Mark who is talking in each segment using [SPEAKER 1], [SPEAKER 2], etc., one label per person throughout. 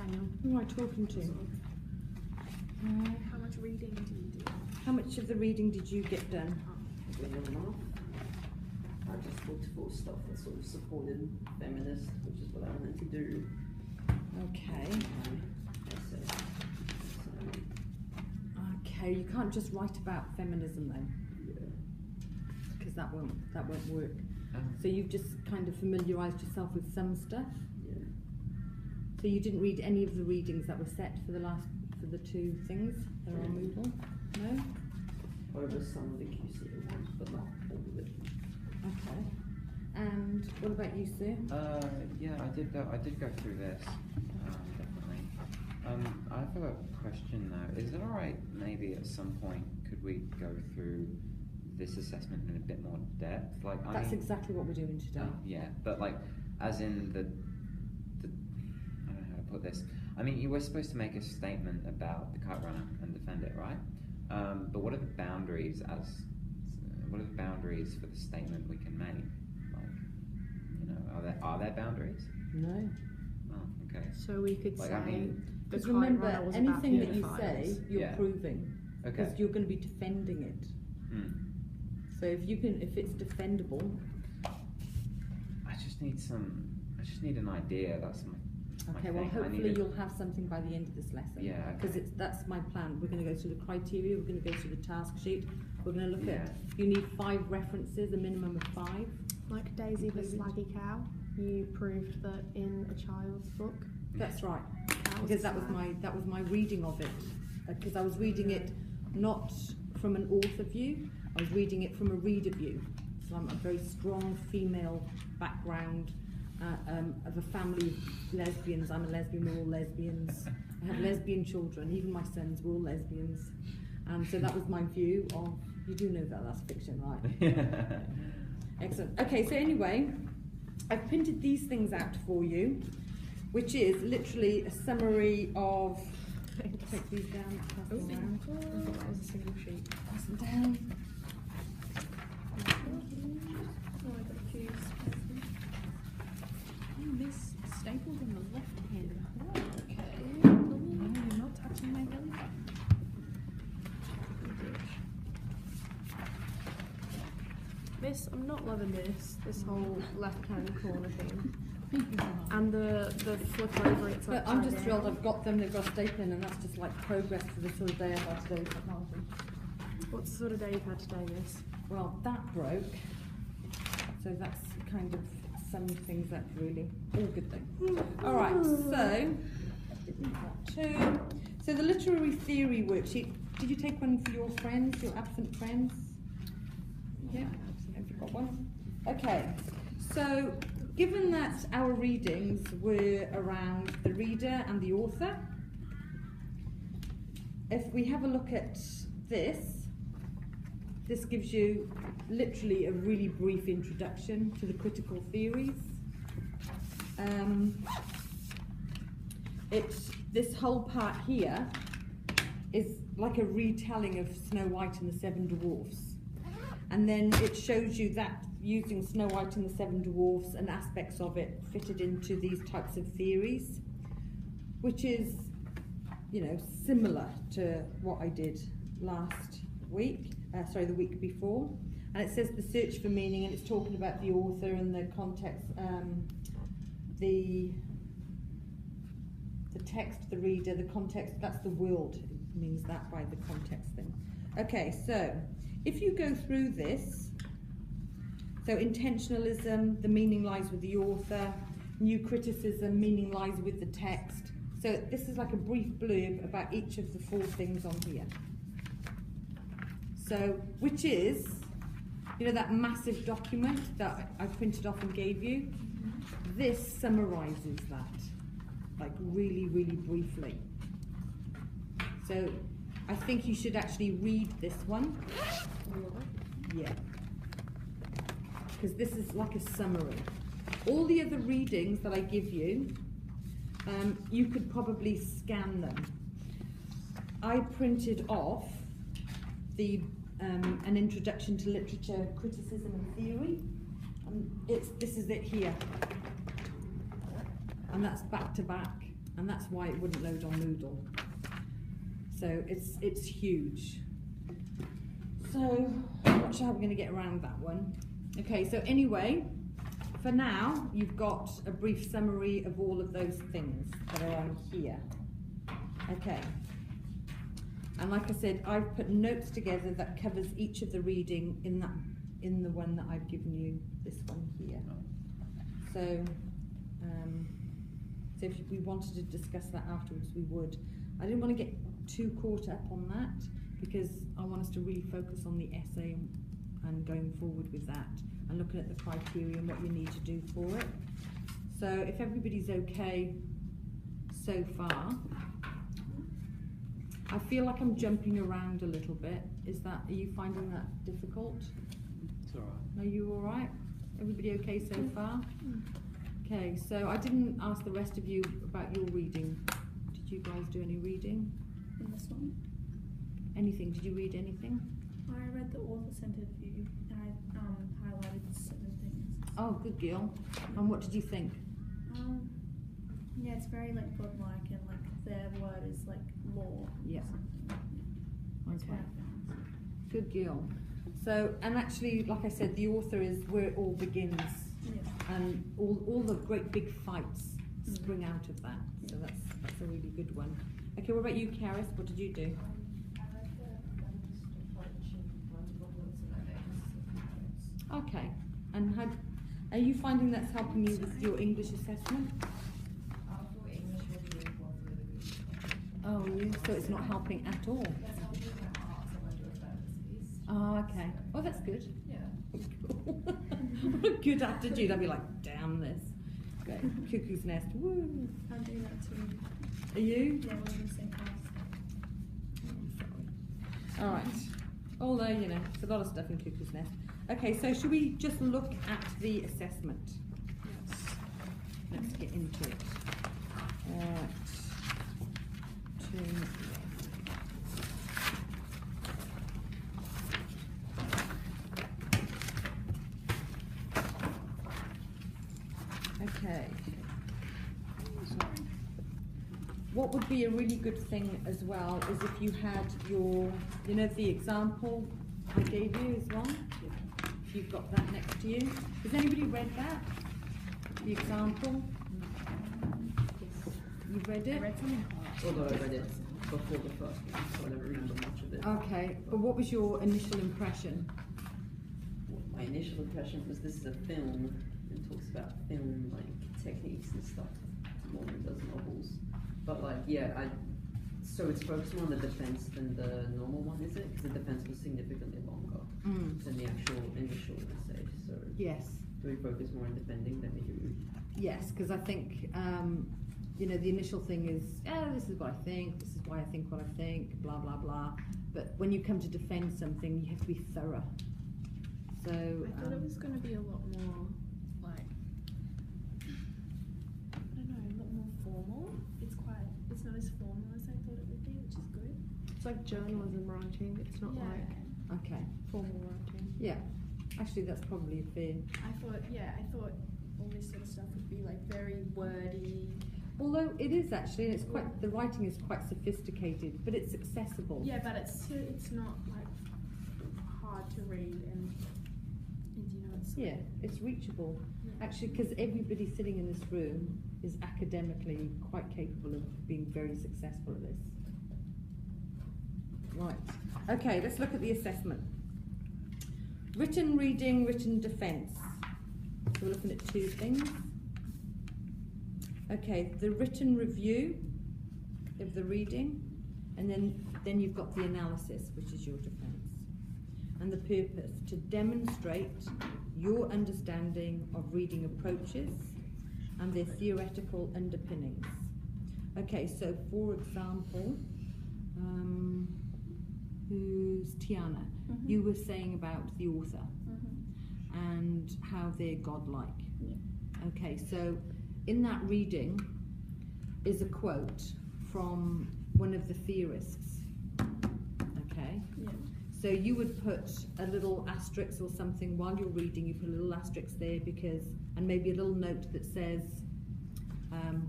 [SPEAKER 1] Daniel.
[SPEAKER 2] Who am I talking to?
[SPEAKER 1] How much reading do you do?
[SPEAKER 2] How much of the reading did you get done?
[SPEAKER 3] I just looked for stuff that sort of supported feminists, which is what I wanted to do.
[SPEAKER 2] Okay.
[SPEAKER 3] So,
[SPEAKER 2] Okay, you can't just write about feminism then, because that won't work. So you've just kind of familiarised yourself with some stuff.
[SPEAKER 3] yeah.
[SPEAKER 2] So you didn't read any of the readings that were set for the two things that are on Moodle? No?
[SPEAKER 3] Over some of the QC ones, but not all of it.
[SPEAKER 2] Okay. And what about you, Sue?
[SPEAKER 4] Yeah, I did go through this, definitely. I have a question though. Is it alright, maybe at some point, could we go through this assessment in a bit more depth? Like,
[SPEAKER 2] That's exactly what we're doing today.
[SPEAKER 4] Yeah, but like, as in the I don't know how to put this. I mean, you were supposed to make a statement about the kite runner and defend it, right? But what are the boundaries for the statement we can make? Like, you know, are there boundaries?
[SPEAKER 2] No.
[SPEAKER 4] Oh, okay.
[SPEAKER 1] So we could
[SPEAKER 4] Like,
[SPEAKER 1] say
[SPEAKER 4] I mean,
[SPEAKER 1] the
[SPEAKER 2] Because
[SPEAKER 1] kite
[SPEAKER 2] remember,
[SPEAKER 1] runner was
[SPEAKER 2] anything
[SPEAKER 1] about
[SPEAKER 2] that you
[SPEAKER 1] pedophiles.
[SPEAKER 2] say, you're
[SPEAKER 4] Yeah.
[SPEAKER 2] proving.
[SPEAKER 4] Okay.
[SPEAKER 2] Because you're going to be defending it.
[SPEAKER 4] Mm.
[SPEAKER 2] So if it's defendable.
[SPEAKER 4] I just need an idea. That's my
[SPEAKER 2] Okay, well
[SPEAKER 4] thing.
[SPEAKER 2] hopefully you'll have something by the end of this lesson.
[SPEAKER 4] Yeah,
[SPEAKER 2] Because
[SPEAKER 4] okay.
[SPEAKER 2] that's my plan. We're going to go through the criteria, we're going to go through the task sheet, we're going to look
[SPEAKER 4] Yeah.
[SPEAKER 2] at, you need 5 references, a minimum of 5.
[SPEAKER 1] Like Daisy the
[SPEAKER 2] Included.
[SPEAKER 1] slaggy cow, you proved that in a child's book.
[SPEAKER 2] That's right.
[SPEAKER 1] Cows
[SPEAKER 2] Because that was my reading of it. Because I was reading it not from an author view, I was reading it from a reader view. So I'm a very strong female background of a family of lesbians. I'm a lesbian, we're all lesbians. I have lesbian children, even my sons were all lesbians. And so that was my view of, you do know that that's fiction, right? Excellent. Okay, so anyway, I've printed these things out for you, which is literally a summary of, take these down, pass them around.
[SPEAKER 1] I thought that was a single sheet.
[SPEAKER 2] Pass them down.
[SPEAKER 1] Oh, I got a few spaces. Oh, this stapled in the left hand. Oh, okay. No, you're not touching my belly button. Miss, I'm not loving this whole left-hand corner thing. And the flip over it's
[SPEAKER 2] But I'm just thrilled I've got them, they've got stapling, and that's just like progress for the sort of day I've had today with technology.
[SPEAKER 1] What sort of day you've had today, Miss?
[SPEAKER 2] Well, that broke, so that's kind of some things that really all good things. All right, so the literary theory worksheet. Did you take one for your friends, your absent friends? Yeah, have you got one? Okay, so given that our readings were around the reader and the author, if we have a look at this gives you literally a really brief introduction to the critical theories. This whole part here is like a retelling of Snow White and the Seven Dwarfs. And then it shows you that using Snow White and the Seven Dwarfs and aspects of it fitted into these types of theories, which is, you know, similar to what I did last week, the week before. And it says the search for meaning, and it's talking about the author and the context, the text, the reader, the context, that's the world, it means that by the context thing. Okay, so if you go through this, so intentionalism, the meaning lies with the author, new criticism, meaning lies with the text. So this is like a brief blurb about each of the 4 things on here. So, which is, you know, that massive document that I printed off and gave you? This summarises that, like really, really briefly. So, I think you should actually read this one. Yeah. Because this is like a summary. All the other readings that I give you, you could probably scan them. I printed off an introduction to literature, criticism and theory. This is it here. And that's back to back. and that's why it wouldn't load on Moodle. So it's huge. So I'm not sure how we're going to get around that one. Okay, so anyway, for now you've got a brief summary of all of those things that are on here. Okay, and like I said, I've put notes together that covers each of the reading in the one that I've given you, this one here. So so if we wanted to discuss that afterwards, we would. I didn't want to get too caught up on that because I want us to really focus on the essay and going forward with that and looking at the criteria and what you need to do for it. So if everybody's okay so far, I feel like I'm jumping around a little bit. Are you finding that difficult?
[SPEAKER 4] It's alright.
[SPEAKER 2] Are you alright? Everybody okay so far? Okay, so I didn't ask the rest of you about your reading. Did you guys do any reading?
[SPEAKER 1] In this one,
[SPEAKER 2] Anything? Did you read anything?
[SPEAKER 1] I read the author-centered view, and I highlighted 7 things.
[SPEAKER 2] Oh, good girl. And what did you think?
[SPEAKER 1] Yeah, it's very like godlike, and like their word is like law.
[SPEAKER 2] Yeah.
[SPEAKER 1] That's
[SPEAKER 2] Okay.
[SPEAKER 1] what I found.
[SPEAKER 2] Good girl. So, and actually, like I said, the author is where it all begins,
[SPEAKER 1] Yeah.
[SPEAKER 2] and all the great big fights spring out of that. So that's a really good one. Okay, what about you, Karis? What did you do? Okay, and are you finding that's helping you with your English assessment? Oh, yeah. So it's not helping at all. Oh, okay. Oh, that's good. Good attitude. I'd be like, damn this. Great. Cuckoo's nest. Woo.
[SPEAKER 1] I'm doing that too.
[SPEAKER 2] Are you?
[SPEAKER 1] Yeah, we're in the same class.
[SPEAKER 2] All right. Although, you know, it's a lot of stuff in Cuckoo's Nest. Okay, so should we just look at the assessment?
[SPEAKER 1] Yes.
[SPEAKER 2] Let's get into it. Okay. What would be a really good thing as well is if you had your, you know, the example I gave you as well. If you've got that next to you. Has anybody read that? The example? You read it?
[SPEAKER 1] I read something hard.
[SPEAKER 3] Although I read it before the first one, so I don't remember much of it.
[SPEAKER 2] Okay, but what was your initial impression?
[SPEAKER 3] My initial impression was this is a film and talks about film like techniques and stuff more than it does novels. But like, yeah, so it's focused more on the defense than the normal one, is it? Because the defense was significantly longer than the actual initial essay. So
[SPEAKER 2] Yes.
[SPEAKER 3] do we focus more on defending than we do?
[SPEAKER 2] Yes, because I think, you know, the initial thing is, this is what I think, this is why I think what I think, blah, blah, blah. But when you come to defend something, you have to be thorough. So,
[SPEAKER 1] I thought it was going to be a lot more, like, I don't know, a lot more formal. It's not as formal as I thought it would be, which is good.
[SPEAKER 5] It's like journalism writing, it's not like
[SPEAKER 2] okay.
[SPEAKER 5] formal writing.
[SPEAKER 2] Yeah, actually that's probably fair.
[SPEAKER 1] I thought all this sort of stuff would be like very wordy.
[SPEAKER 2] Although it is actually, and it's quite, the writing is quite sophisticated, but it's accessible.
[SPEAKER 1] Yeah, but it's not like hard to read and you know it's
[SPEAKER 2] Yeah, it's reachable.
[SPEAKER 1] Yeah.
[SPEAKER 2] Actually, because everybody sitting in this room is academically quite capable of being very successful at this. Right. Okay, let's look at the assessment. Written reading, written defence. So we're looking at 2 things. Okay, the written review of the reading, and then you've got the analysis, which is your defence. And the purpose, to demonstrate your understanding of reading approaches and their theoretical underpinnings. Okay, so for example, who's Tiana?
[SPEAKER 1] Mhm.
[SPEAKER 2] You were saying about the author
[SPEAKER 1] Mm-hmm.
[SPEAKER 2] and how they're godlike.
[SPEAKER 1] Yeah.
[SPEAKER 2] Okay, so in that reading is a quote from one of the theorists. Okay,
[SPEAKER 1] Yeah.
[SPEAKER 2] so you would put a little asterisk or something while you're reading. You put a little asterisk there because, and maybe a little note that says,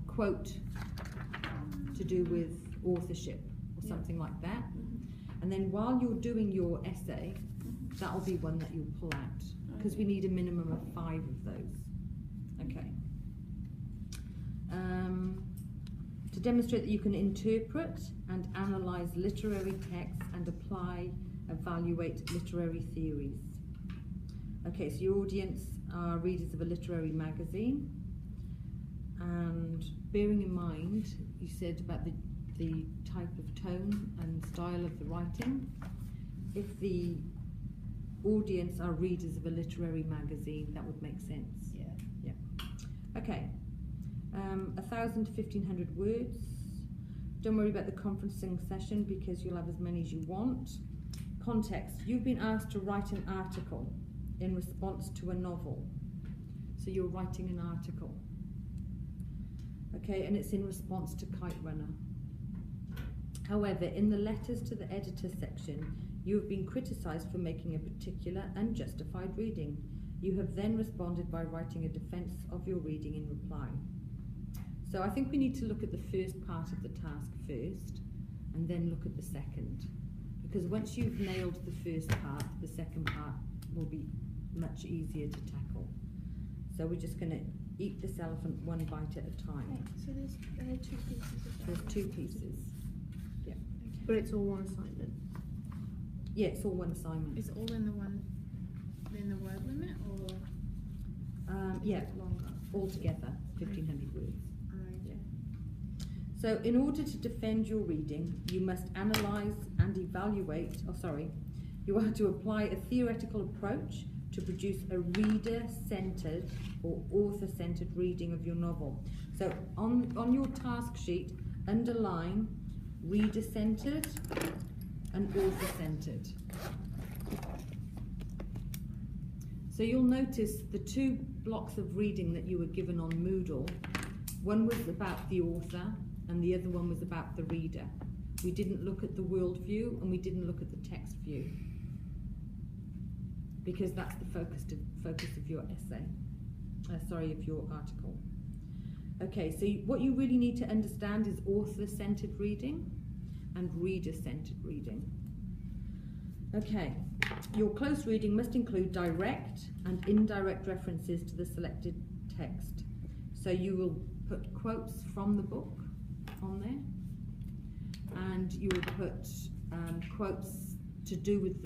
[SPEAKER 2] quote to do with authorship or
[SPEAKER 1] Yeah.
[SPEAKER 2] something like that.
[SPEAKER 1] Mhm.
[SPEAKER 2] And then while you're doing your essay,
[SPEAKER 1] Mhm.
[SPEAKER 2] that'll be one that you'll pull out, because we need a minimum of 5 of those. Okay. To demonstrate that you can interpret and analyse literary texts and apply, evaluate literary theories. Okay, so your audience are readers of a literary magazine, and bearing in mind, you said about the type of tone and style of the writing, if the audience are readers of a literary magazine, that would make sense.
[SPEAKER 1] Yeah.
[SPEAKER 2] Okay, 1,000 to 1,500 words. Don't worry about the conferencing session because you'll have as many as you want. Context, you've been asked to write an article in response to a novel. So you're writing an article. Okay, and it's in response to Kite Runner. However, in the letters to the editor section, you have been criticised for making a particular and justified reading. You have then responded by writing a defence of your reading in reply. So I think we need to look at the first part of the task first, and then look at the second. Because once you've nailed the first part, the second part will be much easier to tackle. So we're just going to eat this elephant one bite at a time.
[SPEAKER 1] Okay, so there's 2 pieces of that.
[SPEAKER 2] There's 2 pieces.
[SPEAKER 1] Okay.
[SPEAKER 5] But it's all one assignment.
[SPEAKER 2] Yeah, it's all one assignment.
[SPEAKER 1] Is it all in the word limit, or
[SPEAKER 2] Yeah,
[SPEAKER 1] longer?
[SPEAKER 2] altogether, 1,500 words.
[SPEAKER 1] Alright.
[SPEAKER 2] So in order to defend your reading, you must analyse and evaluate, you are to apply a theoretical approach to produce a reader-centred or author-centred reading of your novel. So on your task sheet, underline reader-centred and author-centred. So you'll notice the 2 blocks of reading that you were given on Moodle, one was about the author and the other one was about the reader. We didn't look at the world view and we didn't look at the text view, because that's the focus of your essay, of your article. Okay, so what you really need to understand is author-centred reading and reader-centred reading. Okay, your close reading must include direct and indirect references to the selected text. So you will put quotes from the book on there, and you will put quotes to do with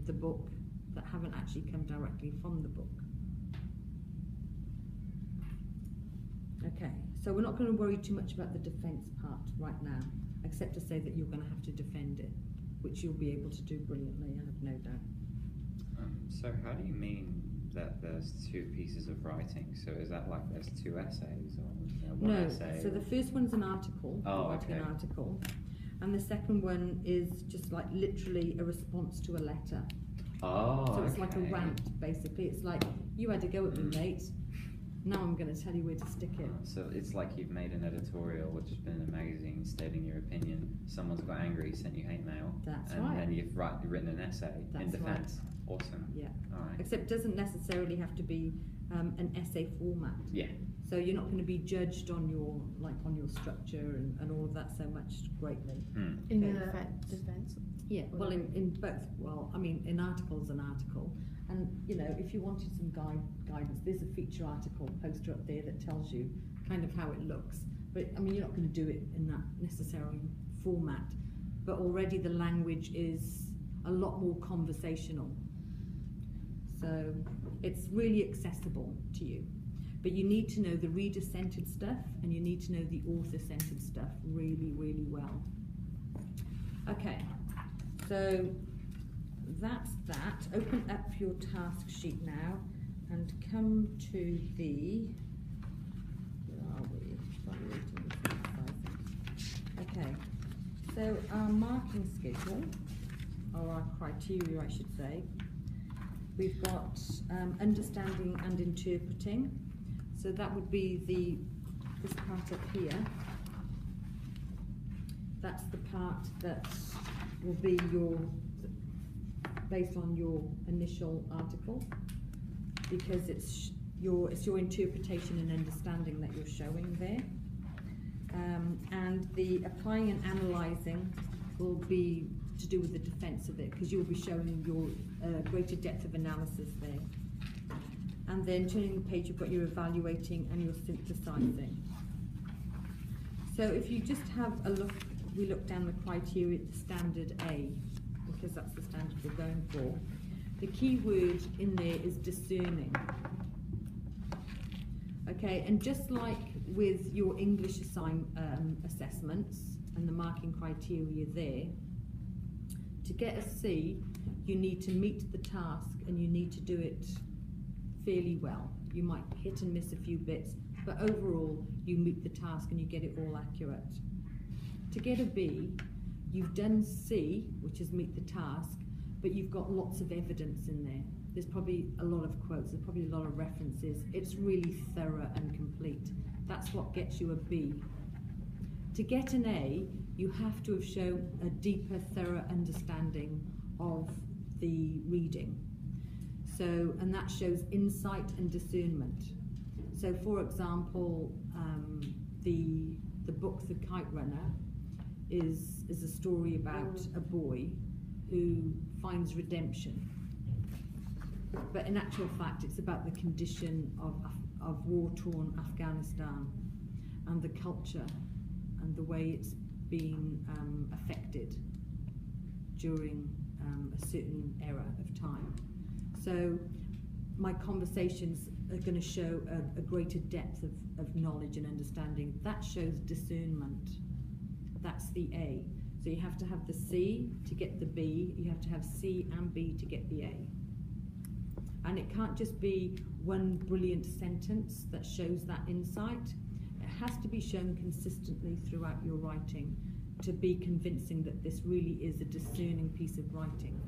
[SPEAKER 2] the book that haven't actually come directly from the book. Okay, so we're not going to worry too much about the defence part right now, except to say that you're going to have to defend it, which you'll be able to do brilliantly, I have no doubt.
[SPEAKER 4] So how do you mean that there's 2 pieces of writing? So is that like there's 2 essays or one
[SPEAKER 2] No,
[SPEAKER 4] essay?
[SPEAKER 2] so the first one's an article,
[SPEAKER 4] Oh,
[SPEAKER 2] writing an
[SPEAKER 4] okay.
[SPEAKER 2] article, and the second one is just like literally a response to a letter.
[SPEAKER 4] Oh,
[SPEAKER 2] So it's like a
[SPEAKER 4] okay.
[SPEAKER 2] rant, basically. It's like, you had a go at me, mate. Now I'm going to tell you where to stick it.
[SPEAKER 4] So it's like you've made an editorial which has been in a magazine stating your opinion. Someone's got angry, sent you hate mail,
[SPEAKER 2] That's
[SPEAKER 4] and
[SPEAKER 2] right.
[SPEAKER 4] then you've written an essay in
[SPEAKER 2] That's
[SPEAKER 4] defence. Awesome.
[SPEAKER 2] Yeah.
[SPEAKER 4] All right.
[SPEAKER 2] Except it doesn't necessarily have to be an essay format.
[SPEAKER 4] Yeah.
[SPEAKER 2] So you're not going to be judged on your structure and all of that so much greatly.
[SPEAKER 4] Hmm.
[SPEAKER 5] In
[SPEAKER 2] Okay.
[SPEAKER 5] the defence.
[SPEAKER 2] Yeah, well, in both. Well, I mean, an article's an article, and you know, if you wanted some guidance, there's a feature article poster up there that tells you kind of how it looks. But I mean, you're not going to do it in that necessarily format. But already the language is a lot more conversational, so it's really accessible to you. But you need to know the reader-centered stuff, and you need to know the author-centered stuff really, really well. Okay. So that's that. Open up your task sheet now and come to the, where are we? Evaluating the exercise. Okay, so our marking schedule, or our criteria I should say, we've got understanding and interpreting. So that would be this part up here. That's the part that will be based on your initial article, because it's your interpretation and understanding that you're showing there. And the applying and analysing will be to do with the defence of it, because you'll be showing your greater depth of analysis there. And then turning the page, you've got your evaluating and your synthesising. So if you just have a look, we look down the criteria at the standard A, because that's the standard we're going for. The key word in there is discerning. Okay, and just like with your English assessments and the marking criteria there, to get a C, you need to meet the task and you need to do it fairly well. You might hit and miss a few bits, but overall you meet the task and you get it all accurate. To get a B, you've done C, which is meet the task, but you've got lots of evidence in there. There's probably a lot of quotes, there's probably a lot of references. It's really thorough and complete. That's what gets you a B. To get an A, you have to have shown a deeper, thorough understanding of the reading. So, and that shows insight and discernment. So, for example, the book The Kite Runner is a story about a boy who finds redemption. But in actual fact, it's about the condition of war-torn Afghanistan and the culture and the way it's been affected during a certain era of time. So my conversations are going to show a greater depth of knowledge and understanding. That shows discernment. That's the A. So you have to have the C to get the B, you have to have C and B to get the A. And it can't just be one brilliant sentence that shows that insight. It has to be shown consistently throughout your writing to be convincing that this really is a discerning piece of writing.